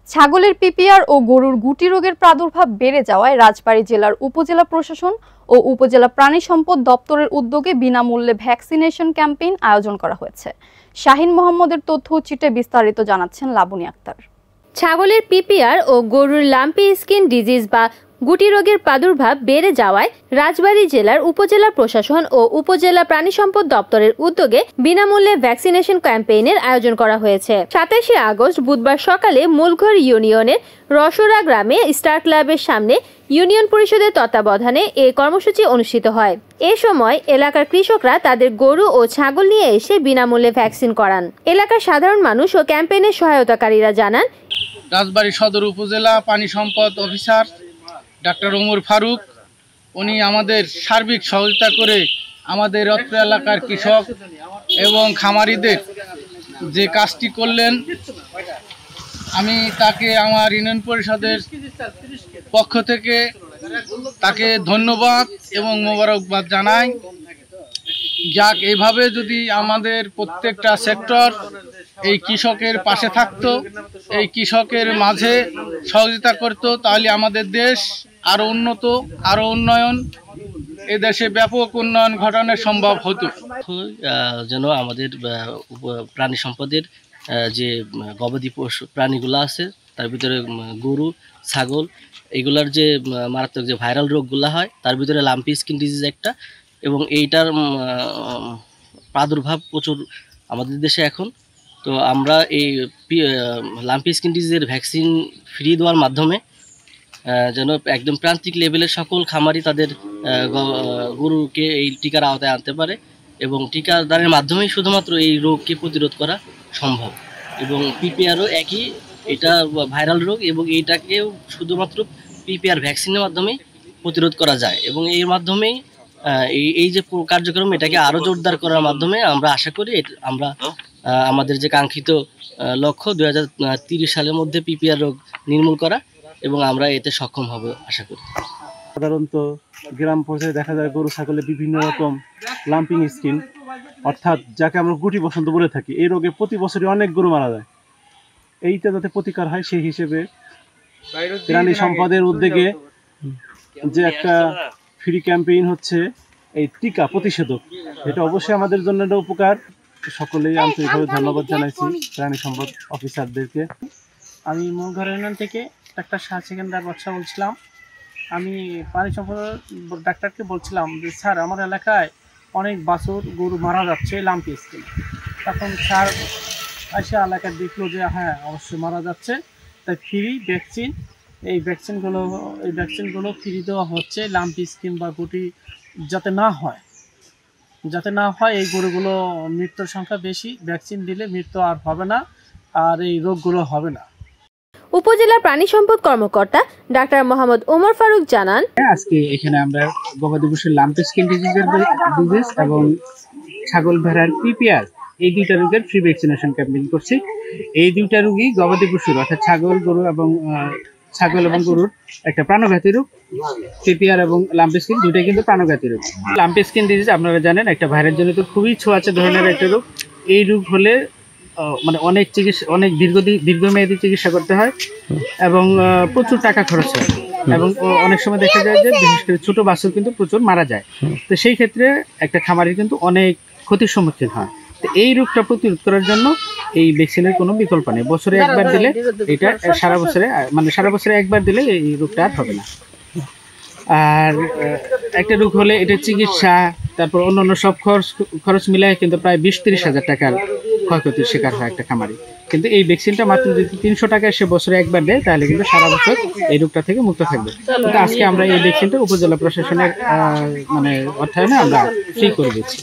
ছাগলের পিপিআর ও গরুর গুটি রোগের প্রাদুর্ভাব বেড়ে যাওয়ায় রাজবাড়ী জেলার উপজেলা প্রশাসন ও উপজেলা প্রাণী সম্পদ দপ্তরের উদ্যোগে বিনামূল্যে ভ্যাকসিনেশন ক্যাম্পেইন আয়োজন করা হয়েছে। শাহিন মোহাম্মদের তথ্য চিত্রে বিস্তারিত জানাচ্ছেন লাবণী আক্তার। ছাগলের পিপিআর ও গরুর লাম্পি স্কিন ডিজিজ বা গুটি রোগের প্রাদুর্ভাব বেড়ে যাওয়ায় রাজবাড়ী জেলার উপজেলা প্রশাসন ও উপজেলা প্রাণী সম্পদ দপ্তরের উদ্যোগে বিনামূল্যে ভ্যাকসিনেশন ক্যাম্পেইনের আয়োজন করা হয়েছে। 27 আগস্ট বুধবার সকালে মূলঘর ইউনিয়নের রসরা গ্রামে স্টার ক্লাবের সামনে ইউনিয়ন পরিষদের তত্ত্বাবধানে এই কর্মসূচি অনুষ্ঠিত হয়। এ সময় এলাকার কৃষকরা তাদের গরু ও ছাগল নিয়ে এসে বিনামূল্যে ভ্যাকসিন করান। এলাকার সাধারণ মানুষ ও ক্যাম্পেইনের সহায়তাকারীরা জানান, রাজবাড়ী সদর উপজেলা পানি সম্পদ অফিসার ডাক্তার ওমর ফারুক উনি আমাদের সার্বিক সহযোগিতা করে আমাদের অত্র এলাকার কৃষক এবং খামারিদের যে কাজটি করলেন, আমি তাকে আমার ইউনিয়ন পরিষদের পক্ষ থেকে তাকে ধন্যবাদ এবং মোবারকবাদ জানাই। যাক, এইভাবে যদি আমাদের প্রত্যেকটা সেক্টর এই কৃষকের পাশে থাকতো, এই কৃষকের মাঝে সহযোগিতা করত, তাহলে আমাদের দেশ আরো উন্নত, আরো উন্নয়ন, এ দেশে ব্যাপক উন্নয়ন ঘটানো সম্ভব হতো। যেন আমাদের প্রাণী সম্পদের যে গবাদি পশু প্রাণীগুলো আছে, তার ভিতরে গরু, ছাগল, এগুলার যে মারাত্মক যে ভাইরাল রোগগুলো হয়, তার ভিতরে লাম্পি স্কিন ডিজিজ একটা, এবং এইটার প্রাদুর্ভাব প্রচুর আমাদের দেশে এখন। তো আমরা এই লাম্পি স্কিন ডিজিজের ভ্যাকসিন ফ্রি দেওয়ার মাধ্যমে যেন একদম প্রান্তিক লেভেলের সকল খামারি তাদের গরুকে এই টিকার আওতায় আনতে পারে, এবং টিকাদানের মাধ্যমেই শুধুমাত্র এই রোগকে প্রতিরোধ করা সম্ভব। এবং পিপিআরও একই, এটা ভাইরাল রোগ, এবং এইটাকেও শুধুমাত্র পিপিআর ভ্যাকসিনের মাধ্যমেই প্রতিরোধ করা যায়। এবং এর মাধ্যমেই এই যে কার্যক্রম, এটাকে আরও জোরদার করার মাধ্যমে আমরা আশা করি আমরা আমাদের যে কাঙ্ক্ষিত লক্ষ্য 2030 সালের মধ্যে পিপিআর রোগ নির্মূল করা, এবং আমরা এতে সক্ষম হব আশা করি। সাধারণত গ্রাম পর্যায়ে দেখা যায় গরু ছাগলে বিভিন্ন রকম লাম্পিং স্কিন, অর্থাৎ যাকে আমরা গুটি বসন্ত বলে থাকি, এই রোগে প্রতি বছরই অনেক গরু মারা যায়। এইটা যাতে প্রতিকার হয় সেই হিসেবে প্রাণী সম্পদের উদ্যোগে যে একটা ফ্রি ক্যাম্পেইন হচ্ছে এই টিকা প্রতিষেধক, এটা অবশ্যই আমাদের জন্য একটা উপকার। সকলেই আন্তরিকভাবে ধন্যবাদ জানাইছি প্রাণী সম্পদ অফিসারদেরকে। আমি মূলঘর ইউনিয়ন থেকে ডাক্তার শাহ সেকেন্দার বাদশা বলছিলাম। আমি প্রাণী সম্পদ ডাক্তারকে বলছিলাম যে স্যার, আমার এলাকায় অনেক বাছুর গরু মারা যাচ্ছে লাম্পি স্কিন। তখন স্যার এসে এলাকায় দেখলো যে হ্যাঁ, অবশ্যই মারা যাচ্ছে, তাই ফ্রি ভ্যাকসিন, এই ভ্যাকসিনগুলো ফ্রি দেওয়া হচ্ছে। লাম্পি স্কিন বা গুটি যাতে না হয়, এই গরুগুলো মৃত্যুর সংখ্যা বেশি, ভ্যাকসিন দিলে মৃত্যু আর হবে না, আর এই রোগগুলো হবে না। উপজেলা প্রাণী সম্পদ কর্মকর্তা ডাক্তার মোহাম্মদ ওমর ফারুক জানান, আজকে এখানে আমরা গবাদি পশুর লাম্পি স্কিন ডিজিজ এবং ছাগল ভেড়ার পিপিআর, এই দুইটা রোগের ফ্রি ভ্যাকসিনেশন ক্যাম্পেইন করছি। এই দুইটা রোগই গবাদি পশুর অর্থাৎ ছাগল এবং গরুর একটা প্রাণঘাতী রোগ। পিপিআর এবং লাম্পি স্কিন দুইটাই কিন্তু প্রাণঘাতী রোগ। লাম্পি স্কিন ডিজিজ আপনারা জানেন একটা ভাইরাস জনিত খুবই ছোঁয়াচে ধরনের একটা রোগ। এই রোগ হলে মানে অনেক দীর্ঘমেয়াদী চিকিৎসা করতে হয় এবং প্রচুর টাকা খরচ হয়, এবং অনেক সময় দেখা যায় যে বিশেষ করে ছোট বাছুর কিন্তু প্রচুর মারা যায়। তো সেই ক্ষেত্রে একটা খামারের কিন্তু অনেক ক্ষতির সম্মুখীন হয়। তো এই রোগটা প্রতিরোধ করার জন্য এই ভ্যাকসিনের কোনো বিকল্প নেই। বছরে একবার দিলে এটা সারা বছরে একবার দিলে এই রোগটা আর হবে না। আর একটা রোগ হলে এটা চিকিৎসা, তারপর অন্যান্য সব খরচ মিলায় কিন্তু প্রায় 20-30 হাজার টাকার ক্ষয়ক্ষতির শিকার হয় একটা খামারি। কিন্তু এই ভ্যাকসিনটা মাত্র যদি 300 টাকায় সে বছরে একবার দেয়, তাহলে কিন্তু সারা বছর এই রোগটা থেকে মুক্ত থাকবে। কিন্তু আজকে আমরা এই ভ্যাকসিনটা উপজেলা প্রশাসনের অর্থায়নে আমরা ফ্রি করে দিচ্ছি।